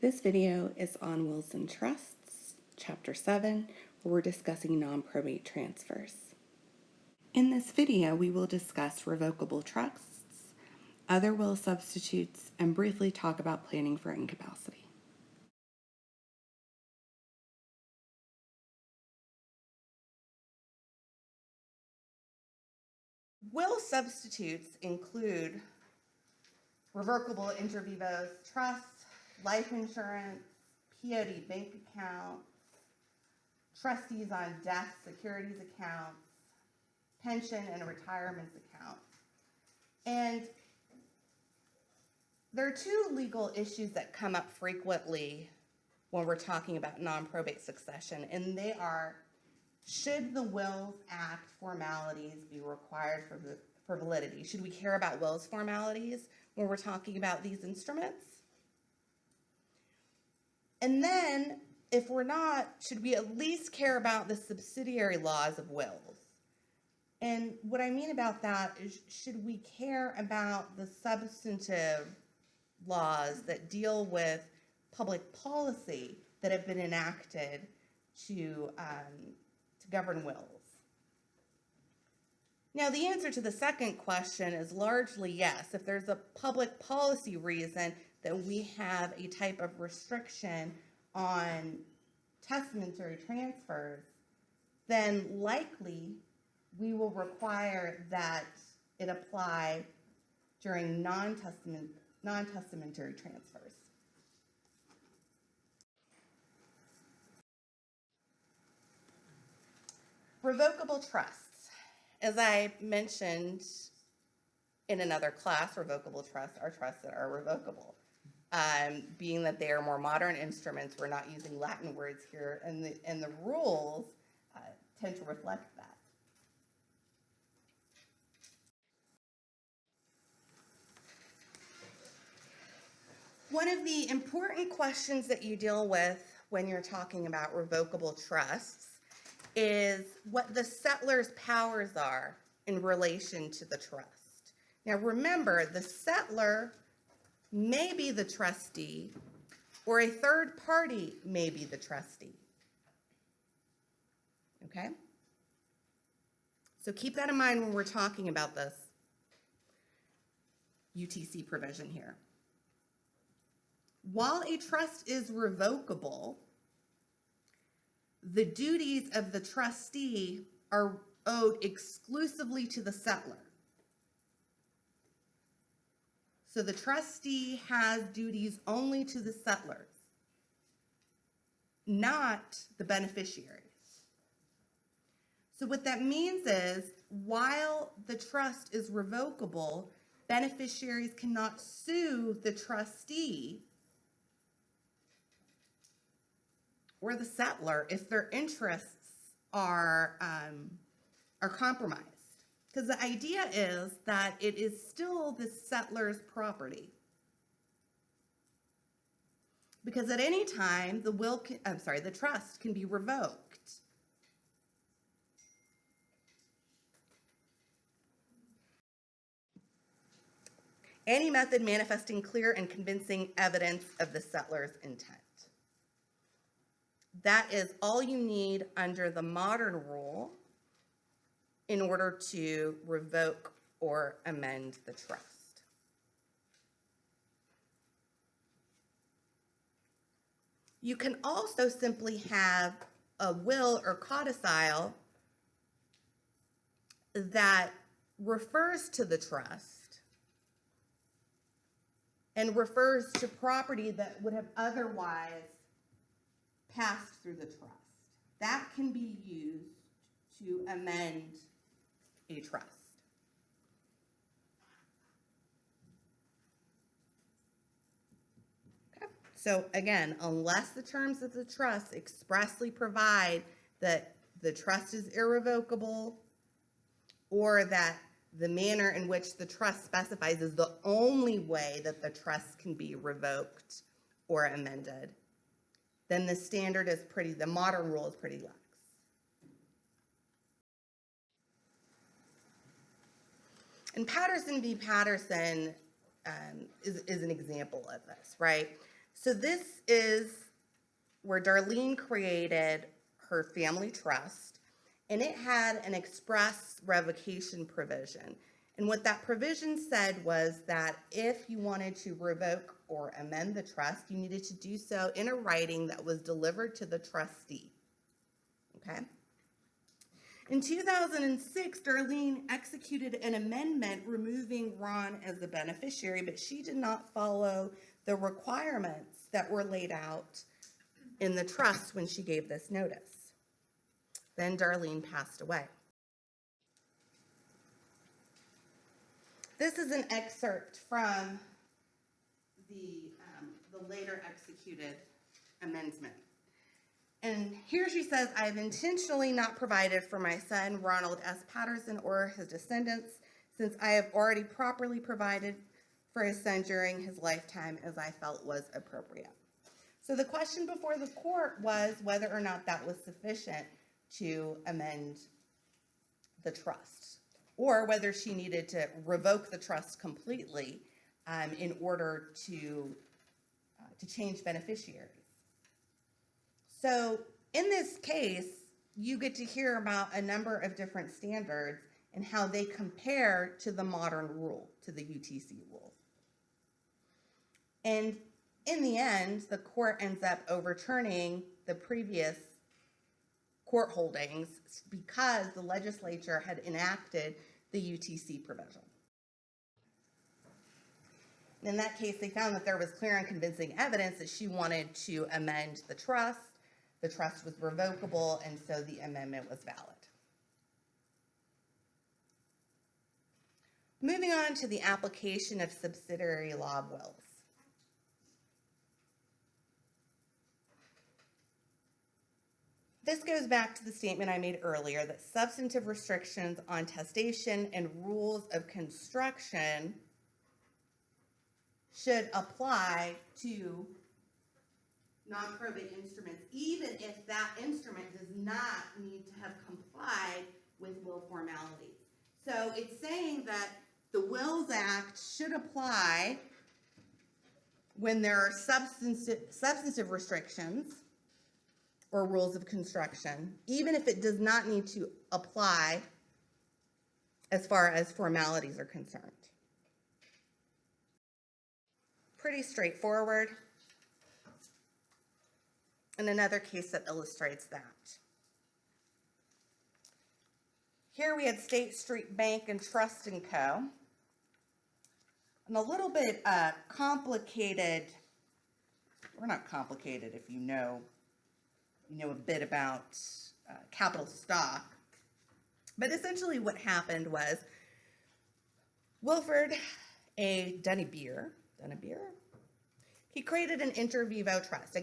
This video is on wills and trusts, Chapter 7, where we're discussing non-probate transfers. In this video, we will discuss revocable trusts, other will substitutes, and briefly talk about planning for incapacity. Will substitutes include revocable inter vivos trusts, life insurance, POD bank accounts, trustees on death securities accounts, pension and retirement accounts. And there are two legal issues that come up frequently when we're talking about non-probate succession, and they are: should the Wills Act formalities be required for validity? Should we care about wills formalities when we're talking about these instruments? And then, if we're not, should we at least care about the subsidiary laws of wills? And what I mean about that is, should we care about the substantive laws that deal with public policy that have been enacted to govern wills? Now, the answer to the second question is largely yes. If there's a public policy reason that we have a type of restriction on testamentary transfers, then likely we will require that it apply during non-testamentary transfers. Revocable trusts. As I mentioned in another class, revocable trusts are trusts that are revocable. Being that they are more modern instruments, we're not using Latin words here, and the rules tend to reflect that. One of the important questions that you deal with when you're talking about revocable trusts is what the settlor's powers are in relation to the trust. Now remember, the settlor may be the trustee, or a third party may be the trustee. Okay? So keep that in mind when we're talking about this UTC provision here. While a trust is revocable, the duties of the trustee are owed exclusively to the settlor. So the trustee has duties only to the settlors, not the beneficiaries. So what that means is, while the trust is revocable, beneficiaries cannot sue the trustee or the settlor if their interests are compromised. Because the idea is that it is still the settlor's property. Because at any time, the trust can be revoked. Any method manifesting clear and convincing evidence of the settlor's intent. That is all you need under the modern rule in order to revoke or amend the trust. You can also simply have a will or codicil that refers to the trust and refers to property that would have otherwise passed through the trust. That can be used to amend a trust. Okay. So again, unless the terms of the trust expressly provide that the trust is irrevocable, or that the manner in which the trust specifies is the only way that the trust can be revoked or amended, then the modern rule is pretty lax. And Patterson v. Patterson is an example of this, right? So this is where Darlene created her family trust, and it had an express revocation provision. And what that provision said was that if you wanted to revoke or amend the trust, you needed to do so in a writing that was delivered to the trustee. Okay? In 2006, Darlene executed an amendment removing Ron as the beneficiary, but she did not follow the requirements that were laid out in the trust when she gave this notice. Then Darlene passed away. This is an excerpt from the later executed amendment. And here she says, I have intentionally not provided for my son, Ronald S. Patterson, or his descendants, since I have already properly provided for his son during his lifetime as I felt was appropriate. So the question before the court was whether or not that was sufficient to amend the trust, or whether she needed to revoke the trust completely in order to change beneficiaries. So in this case, you get to hear about a number of different standards and how they compare to the modern rule, to the UTC rule. And in the end, the court ends up overturning the previous court holdings because the legislature had enacted the UTC provision. In that case, they found that there was clear and convincing evidence that she wanted to amend the trust. The trust was revocable, and so the amendment was valid. Moving on to the application of subsidiary law of wills. This goes back to the statement I made earlier that substantive restrictions on testation and rules of construction should apply to non-probate instruments, even if that instrument does not need to have complied with will formalities. So it's saying that the Wills Act should apply when there are substantive restrictions or rules of construction, even if it does not need to apply as far as formalities are concerned. Pretty straightforward. And another case that illustrates that. Here we had State Street Bank and Trust & Co. And a little bit complicated, or not complicated if you know a bit about capital stock. But essentially what happened was Wilford A. Dunnebeer, he created an inter vivo trust.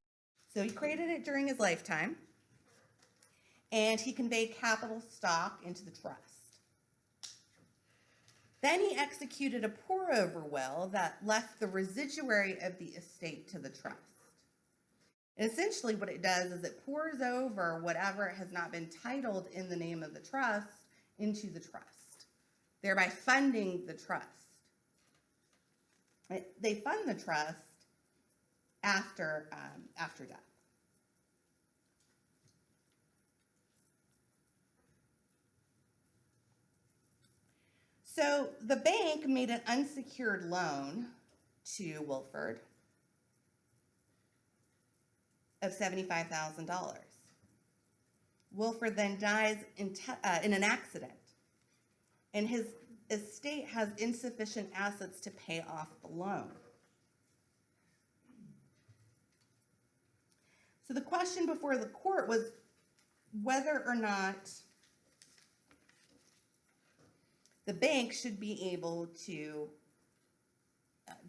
So he created it during his lifetime, and he conveyed capital stock into the trust. Then he executed a pour-over will that left the residuary of the estate to the trust. And essentially what it does is it pours over whatever has not been titled in the name of the trust into the trust, thereby funding the trust. They fund the trust after death. So the bank made an unsecured loan to Wilford of $75,000. Wilford then dies in an accident, and his estate has insufficient assets to pay off the loan. So the question before the court was whether or not the bank should be able to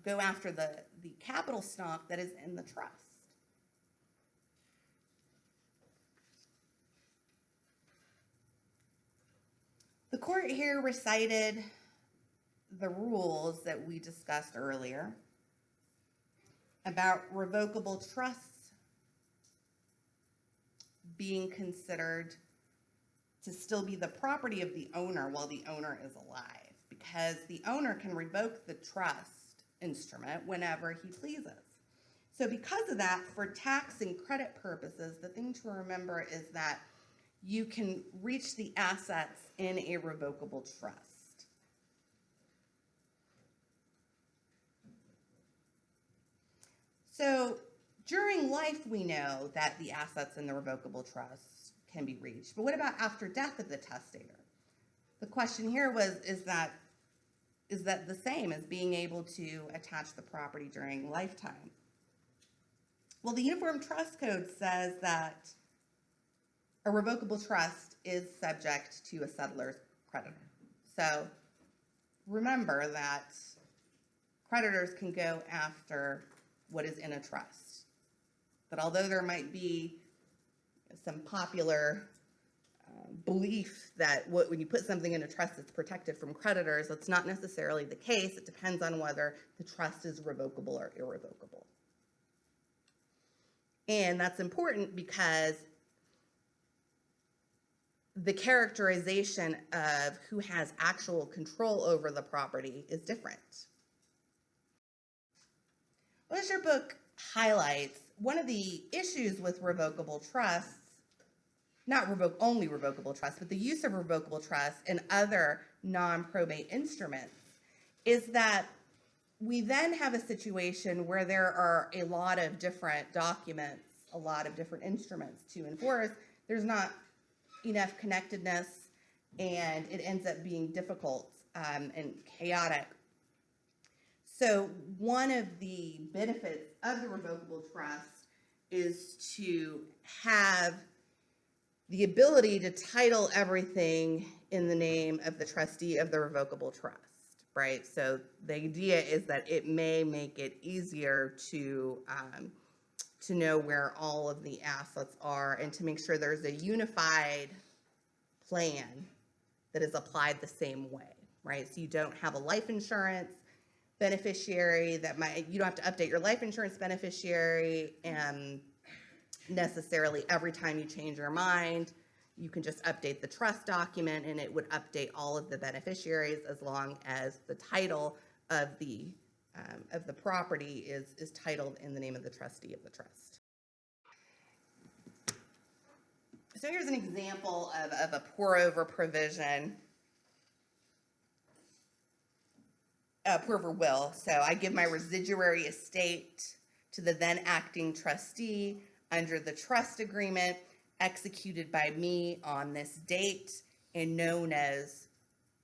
go after the capital stock that is in the trust. The court here recited the rules that we discussed earlier about revocable trusts being considered to still be the property of the owner while the owner is alive, because the owner can revoke the trust instrument whenever he pleases. So because of that, for tax and credit purposes, the thing to remember is that you can reach the assets in a revocable trust. So during life, we know that the assets in the revocable trust can be reached. But what about after death of the testator? The question here is that the same as being able to attach the property during lifetime? Well, the Uniform Trust Code says that a revocable trust is subject to a settler's creditor. So remember that creditors can go after what is in a trust. But although there might be some popular belief that when you put something in a trust, it's protected from creditors, that's not necessarily the case. It depends on whether the trust is revocable or irrevocable. And that's important because the characterization of who has actual control over the property is different. Well, as your book highlights, one of the issues with revocable trusts, not only revocable trusts, but the use of revocable trusts and other non-probate instruments, is that we then have a situation where there are a lot of different documents, a lot of different instruments to enforce. There's not enough connectedness, and it ends up being difficult and chaotic. So one of the benefits of the revocable trust is to have the ability to title everything in the name of the trustee of the revocable trust. Right, so the idea is that it may make it easier to know where all of the assets are and to make sure there's a unified plan that is applied the same way, right? So you don't have a life insurance beneficiary you don't have to update your life insurance beneficiary necessarily every time you change your mind. You can just update the trust document and it would update all of the beneficiaries as long as the title of the property is titled in the name of the trustee of the trust. So here's an example of a pour-over provision, pour-over will. So I give my residuary estate to the then acting trustee under the trust agreement executed by me on this date and known as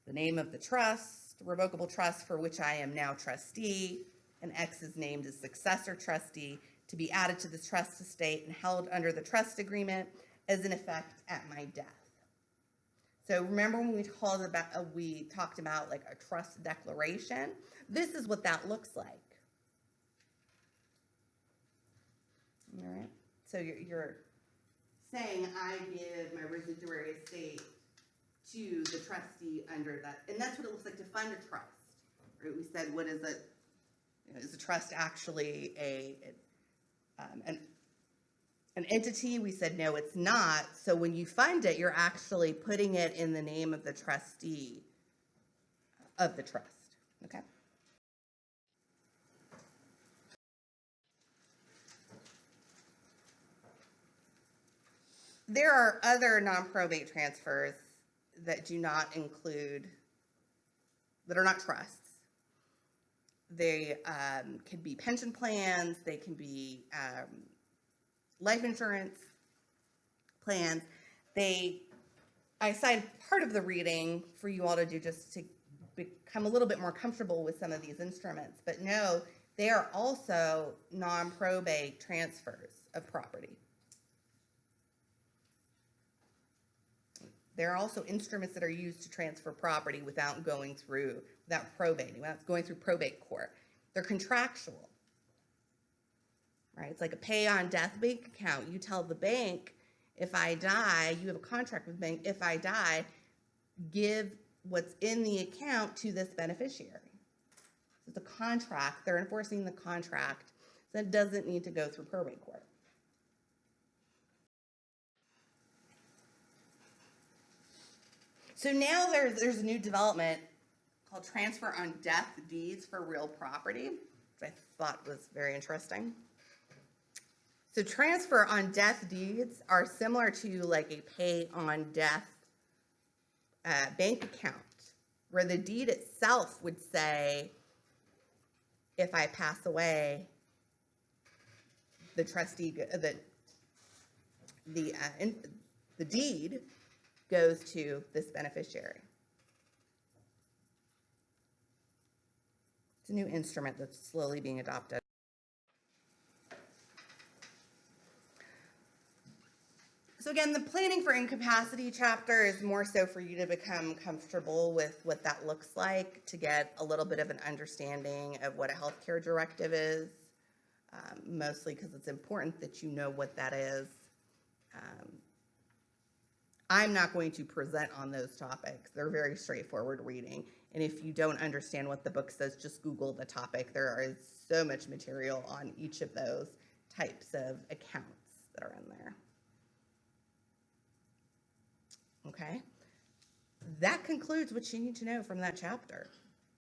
the name of the trust, revocable trust for which I am now trustee, and X is named as successor trustee to be added to the trust estate and held under the trust agreement as in effect at my death. So remember when we talked about like a trust declaration? This is what that looks like. All right. So you're saying I give my residuary estate to the trustee under that, and that's what it looks like to fund a trust. Right? We said, what is it? Is a trust actually an entity? We said no, it's not. So when you fund it, you're actually putting it in the name of the trustee of the trust. Okay. There are other non-probate transfers that do not include, that are not trusts. They can be pension plans, they can be life insurance plans. I assigned part of the reading for you all to do just to become a little bit more comfortable with some of these instruments. But no, they are also non-probate transfers of property. There are also instruments that are used to transfer property without going through probate court. They're contractual, right? It's like a pay on death bank account. You tell the bank, if I die, you have a contract with the bank, if I die, give what's in the account to this beneficiary. So it's a contract. They're enforcing the contract. So it doesn't need to go through probate court. So now there's a new development called transfer on death deeds for real property, which I thought was very interesting. So transfer on death deeds are similar to like a pay on death bank account, where the deed itself would say, if I pass away, the trustee, the deed goes to this beneficiary. It's a new instrument that's slowly being adopted. So again, the planning for incapacity chapter is more so for you to become comfortable with what that looks like, to get a little bit of an understanding of what a healthcare directive is, mostly because it's important that you know what that is. I'm not going to present on those topics. They're very straightforward reading. And if you don't understand what the book says, just Google the topic. There is so much material on each of those types of accounts that are in there. Okay, that concludes what you need to know from that chapter.